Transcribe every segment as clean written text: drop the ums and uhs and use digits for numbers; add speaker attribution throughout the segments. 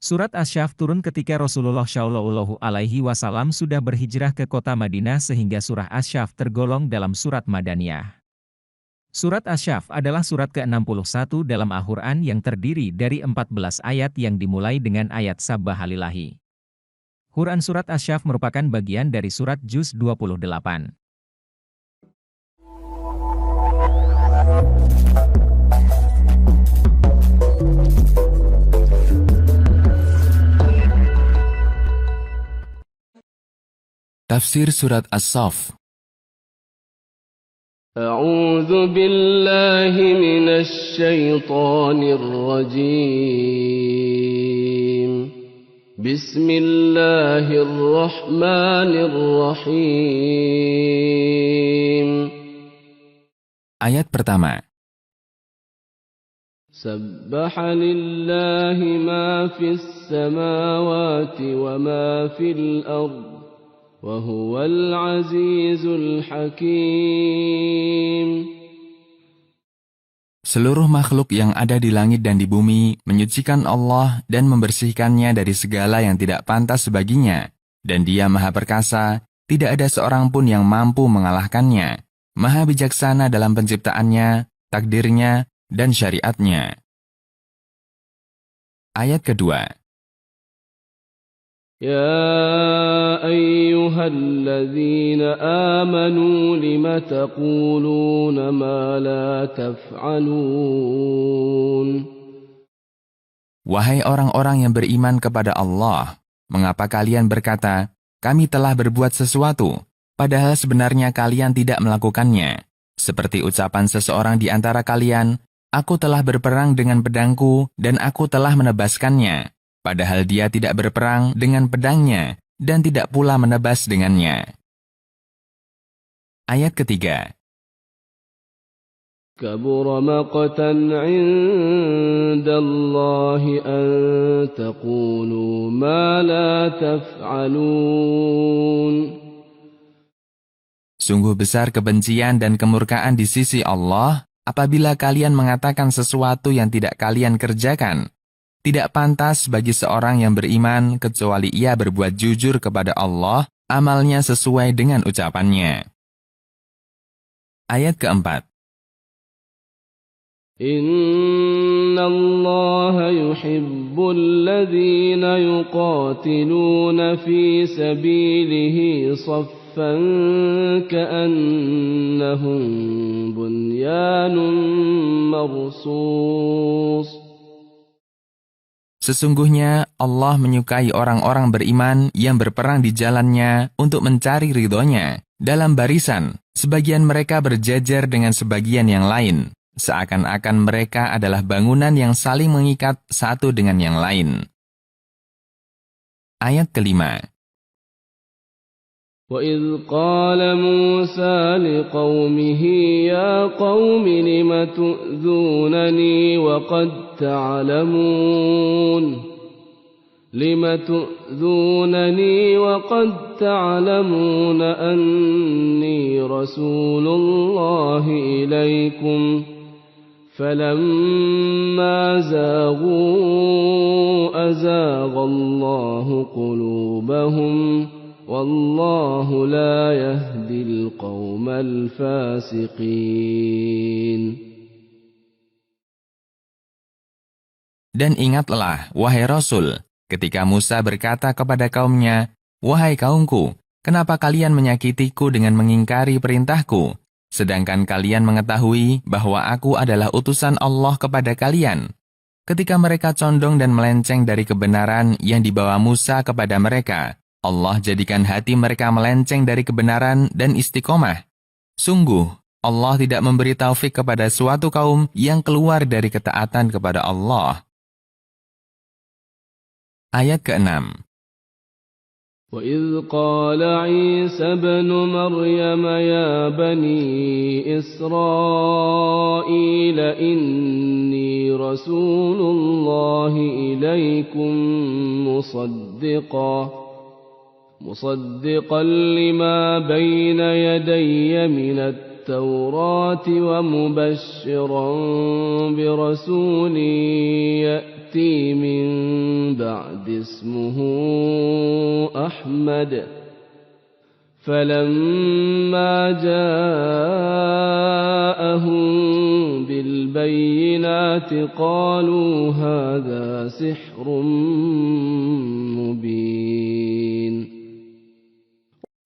Speaker 1: Surat Asy-Syaff turun ketika Rasulullah Shallallahu Alaihi Wasallam sudah berhijrah ke kota Madinah sehingga surah Asy-Syaff tergolong dalam surat Madaniyah. Surat Asy-Syaff adalah surat ke-61 dalam Al-Quran yang terdiri dari 14 ayat yang dimulai dengan ayat Sabbahalillahi. Quran surat Asy-Syaff merupakan bagian dari surat Juz 28.
Speaker 2: Tafsir Surat As-Saff.
Speaker 3: A'udzu billahi minasy syaithanir rajim. Bismillahirrahmanirrahim.
Speaker 2: Ayat pertama.
Speaker 3: Sabbaha lillahi ma fis samawati wa ma fil ardh. Wahuwal azizul hakim.
Speaker 2: Seluruh makhluk yang ada di langit dan di bumi menyucikan Allah dan membersihkannya dari segala yang tidak pantas baginya. Dan Dia Maha Perkasa, tidak ada seorang pun yang mampu mengalahkannya. Maha bijaksana dalam penciptaannya, takdirnya, dan syariatnya. Ayat kedua.
Speaker 3: Ya ayyuhalladzina amanu lima taquluna ma la taf'alun.
Speaker 2: Wahai orang-orang yang beriman kepada Allah, mengapa kalian berkata, kami telah berbuat sesuatu, padahal sebenarnya kalian tidak melakukannya. Seperti ucapan seseorang di antara kalian, aku telah berperang dengan pedangku dan aku telah menebaskannya. Padahal dia tidak berperang dengan pedangnya dan tidak pula menebas dengannya. Ayat ketiga.
Speaker 3: Kabura maqtan 'indallahi an taqulu ma la taf'alun.
Speaker 2: Sungguh besar kebencian dan kemurkaan di sisi Allah apabila kalian mengatakan sesuatu yang tidak kalian kerjakan. Tidak pantas bagi seorang yang beriman kecuali ia berbuat jujur kepada Allah, amalnya sesuai dengan ucapannya. Ayat keempat.
Speaker 3: Inna Allah yuhibbul ladhina yuqatiluna fi sabilihi saffan ka'annahum bunyanun marsus.
Speaker 2: Sesungguhnya Allah menyukai orang-orang beriman yang berperang di jalannya untuk mencari ridhonya. Dalam barisan, sebagian mereka berjajar dengan sebagian yang lain, seakan-akan mereka adalah bangunan yang saling mengikat satu dengan yang lain. Ayat kelima.
Speaker 3: وَإِذْ قَالَ مُوسَى لِقَوْمِهِ يَا قَوْمِ لِمَ تُؤْذُونَنِي وَقَدْ تَعْلَمُونَ أَنِّي رَسُولُ اللَّهِ إِلَيْكُمْ فَلَمَّا زَاغُوا أَزَاغَ اللَّهُ قُلُوبَهُمْ Wallahu la yahdil qawmal fasiqin.
Speaker 2: Dan ingatlah, wahai Rasul, ketika Musa berkata kepada kaumnya, wahai kaumku, kenapa kalian menyakitiku dengan mengingkari perintahku, sedangkan kalian mengetahui bahwa aku adalah utusan Allah kepada kalian. Ketika mereka condong dan melenceng dari kebenaran yang dibawa Musa kepada mereka, Allah jadikan hati mereka melenceng dari kebenaran dan istiqomah. Sungguh, Allah tidak memberi taufik kepada suatu kaum yang keluar dari ketaatan kepada Allah. Ayat ke-6.
Speaker 3: وَإِذْ قَالَ عِيسَى ابْنُ مَرْيَمَ يَا بَنِي إِسْرَائِيلَ إِنِّي رَسُولُ اللَّهِ إِلَيْكُمْ مُصَدِّقًا لِمَا بَيْنَ يَدَيَّ مِنَ التوراة ومبشرا برسول يأتي من بعد اسمه أحمد فلما جاءهم بالبينات قالوا هذا سحر مبين.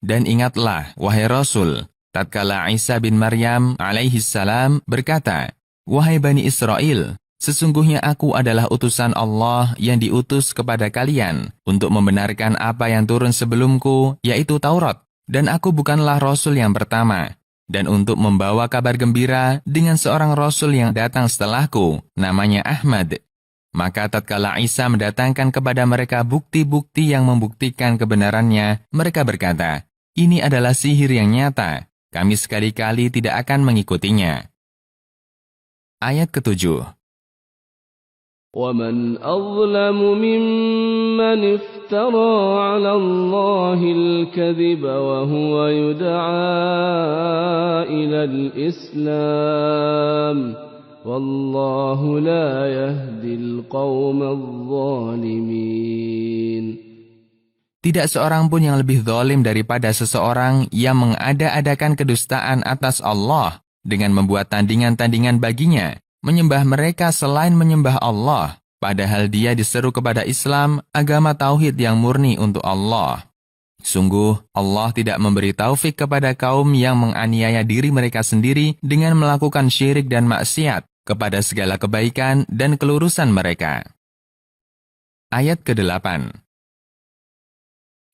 Speaker 2: Dan ingatlah, wahai Rasul, tatkala Isa bin Maryam alaihi salam berkata, "Wahai Bani Israel, sesungguhnya aku adalah utusan Allah yang diutus kepada kalian untuk membenarkan apa yang turun sebelumku, yaitu Taurat. Dan aku bukanlah Rasul yang pertama. Dan untuk membawa kabar gembira dengan seorang Rasul yang datang setelahku, namanya Ahmad." Maka tatkala Isa mendatangkan kepada mereka bukti-bukti yang membuktikan kebenarannya, mereka berkata, "Ini adalah sihir yang nyata. Kami sekali-kali tidak akan mengikutinya." Ayat ke-7.
Speaker 3: وَمَنْ أَظْلَمُ مِمَّنِ افْتَرَى عَلَى اللَّهِ الْكَذِبَ وَهُوَ يُدْعَى إِلَى الْإِسْلَامِ وَاللَّهُ لَا يَهْدِي الْقَوْمَ الظَّالِمِينَ.
Speaker 2: Tidak seorang pun yang lebih zalim daripada seseorang yang mengada-adakan kedustaan atas Allah dengan membuat tandingan-tandingan baginya, menyembah mereka selain menyembah Allah, padahal dia diseru kepada Islam, agama tauhid yang murni untuk Allah. Sungguh, Allah tidak memberi taufik kepada kaum yang menganiaya diri mereka sendiri dengan melakukan syirik dan maksiat kepada segala kebaikan dan kelurusan mereka. Ayat ke-8.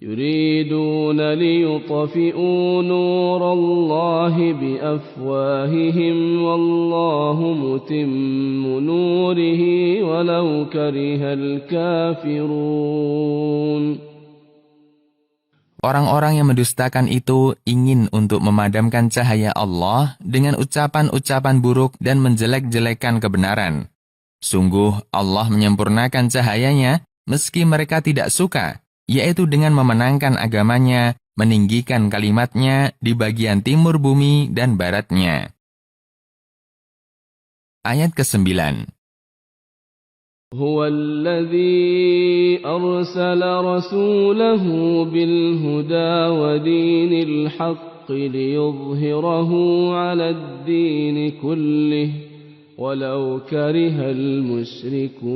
Speaker 3: يريدون ليطفئوا نور الله بأفواههم والله متم نوره ولو كره الكافرون.
Speaker 2: Orang-orang yang mendustakan itu ingin untuk memadamkan cahaya Allah dengan ucapan-ucapan buruk dan menjelek-jelekan kebenaran. Sungguh Allah menyempurnakan cahayanya meski mereka tidak suka, yaitu dengan memenangkan agamanya, meninggikan kalimatnya di bagian timur bumi dan baratnya. Ayat ke-9.
Speaker 3: هو الذي أرسل رسوله بالهدى ودين الحق ليظهره على الدين كله ولو كره المشركون.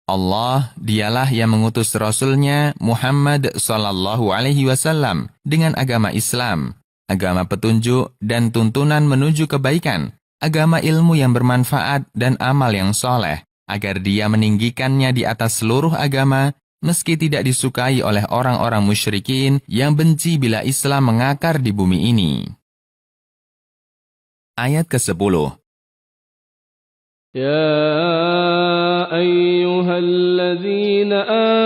Speaker 2: Allah dialah yang mengutus Rasulnya Muhammad sallallahu alaihi wasallam dengan agama Islam, agama petunjuk dan tuntunan menuju kebaikan, agama ilmu yang bermanfaat dan amal yang soleh, agar dia meninggikannya di atas seluruh agama, meski tidak disukai oleh orang-orang musyrikin yang benci bila Islam mengakar di bumi ini. Ayat ke-10.
Speaker 3: يا أيها الذين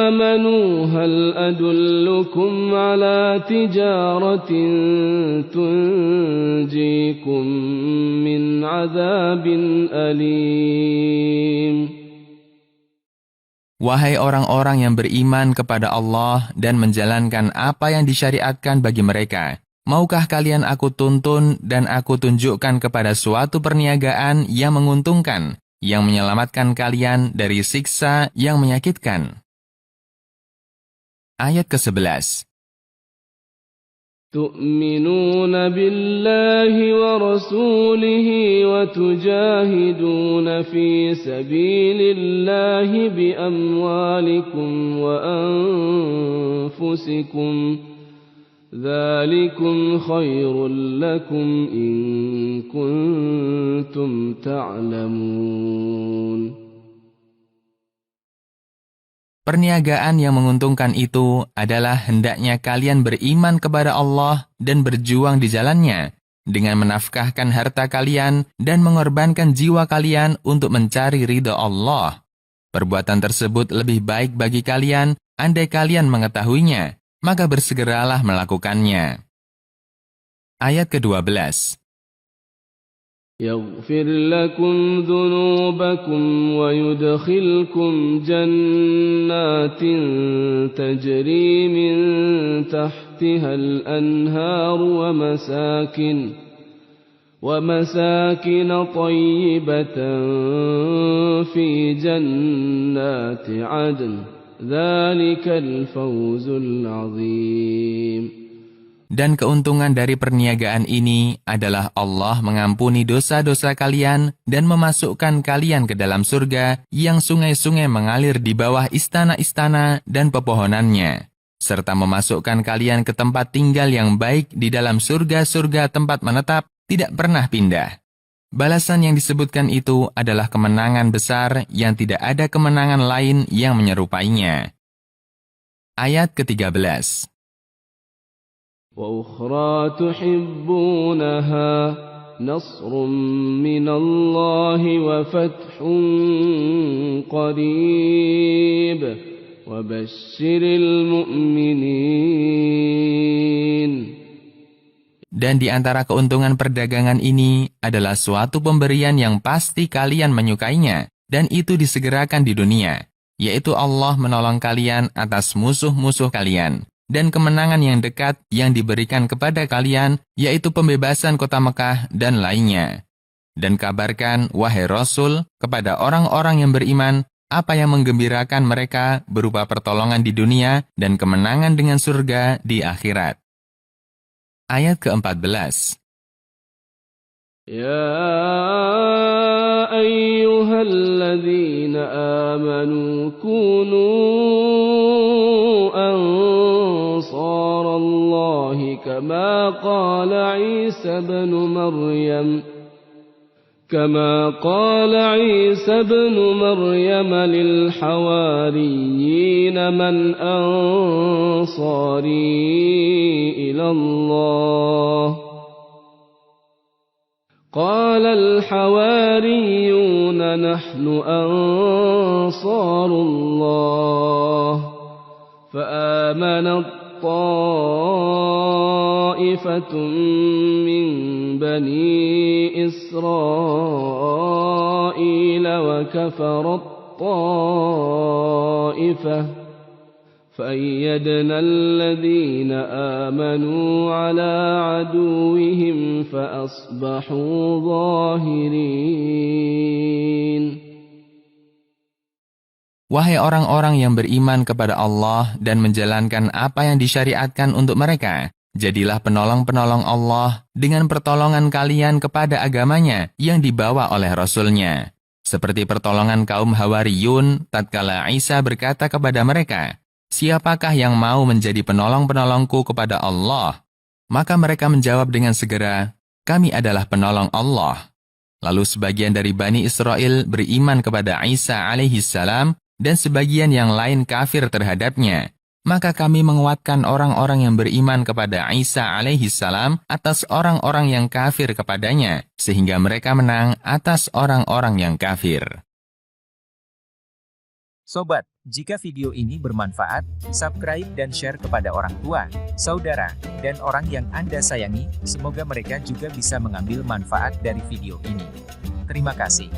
Speaker 3: آمنوا هل أدلكم على تجارة تنجيكم من عذاب أليم.
Speaker 2: Wahai orang-orang yang beriman kepada Allah dan menjalankan apa yang disyariatkan bagi mereka, maukah kalian aku tuntun dan aku tunjukkan kepada suatu perniagaan yang menguntungkan, yang menyelamatkan kalian dari siksa yang menyakitkan? Ayat ke-11.
Speaker 3: تؤمنون بالله ورسوله وتجاهدون في سبيل الله بأموالكم وأنفسكم ذلكم خير لكم إن كنتم تعلمون.
Speaker 2: Perniagaan yang menguntungkan itu adalah hendaknya kalian beriman kepada Allah dan berjuang di jalannya, dengan menafkahkan harta kalian dan mengorbankan jiwa kalian untuk mencari ridha Allah. Perbuatan tersebut lebih baik bagi kalian, andai kalian mengetahuinya, maka bersegeralah melakukannya. Ayat ke-12.
Speaker 3: يغفر لكم ذنوبكم ويدخلكم جنات تجري من تحتها الأنهار ومساكن طيبة في جنات عدن ذلك الفوز العظيم.
Speaker 2: Dan keuntungan dari perniagaan ini adalah Allah mengampuni dosa-dosa kalian dan memasukkan kalian ke dalam surga yang sungai-sungai mengalir di bawah istana-istana dan pepohonannya, serta memasukkan kalian ke tempat tinggal yang baik di dalam surga-surga tempat menetap, tidak pernah pindah. Balasan yang disebutkan itu adalah kemenangan besar yang tidak ada kemenangan lain yang menyerupainya. Ayat ke-13.
Speaker 3: وأخرى تحبونها نصر من الله وفتح قريب وبشر المؤمنين.
Speaker 2: Dan di antara keuntungan perdagangan ini adalah suatu pemberian yang pasti kalian menyukainya, dan itu disegerakan di dunia, yaitu Allah menolong kalian atas musuh-musuh kalian. Dan kemenangan yang dekat yang diberikan kepada kalian, yaitu pembebasan kota Mekah dan lainnya. Dan kabarkan, wahai Rasul, kepada orang-orang yang beriman, apa yang menggembirakan mereka berupa pertolongan di dunia dan kemenangan dengan surga di akhirat. Ayat ke-14.
Speaker 3: Ya ayyuhalladzina amanu kunu ansarallahi kama qala Isa ibn Maryam lil hawariyyin man ansari ila Allah قال الحواريون نحن أنصار الله فآمنت طائفة من بني إسرائيل وكفرت طائفة فأيدنا الذين آمنوا على عدوهم فأصبحوا ظاهرين.
Speaker 2: Wahai orang-orang yang beriman kepada Allah dan menjalankan apa yang disyariatkan untuk mereka, jadilah penolong-penolong Allah dengan pertolongan kalian kepada agamanya yang dibawa oleh Rasul-Nya. Seperti pertolongan kaum Hawariyun tatkala Isa berkata kepada mereka, "Siapakah yang mau menjadi penolong-penolongku kepada Allah?" Maka mereka menjawab dengan segera, "Kami adalah penolong Allah." Lalu sebagian dari Bani Israel beriman kepada Isa alaihissalam dan sebagian yang lain kafir terhadapnya. Maka kami menguatkan orang-orang yang beriman kepada Isa alaihissalam atas orang-orang yang kafir kepadanya, sehingga mereka menang atas orang-orang yang kafir.
Speaker 1: Sobat, jika video ini bermanfaat, subscribe dan share kepada orang tua, saudara, dan orang yang Anda sayangi, semoga mereka juga bisa mengambil manfaat dari video ini. Terima kasih.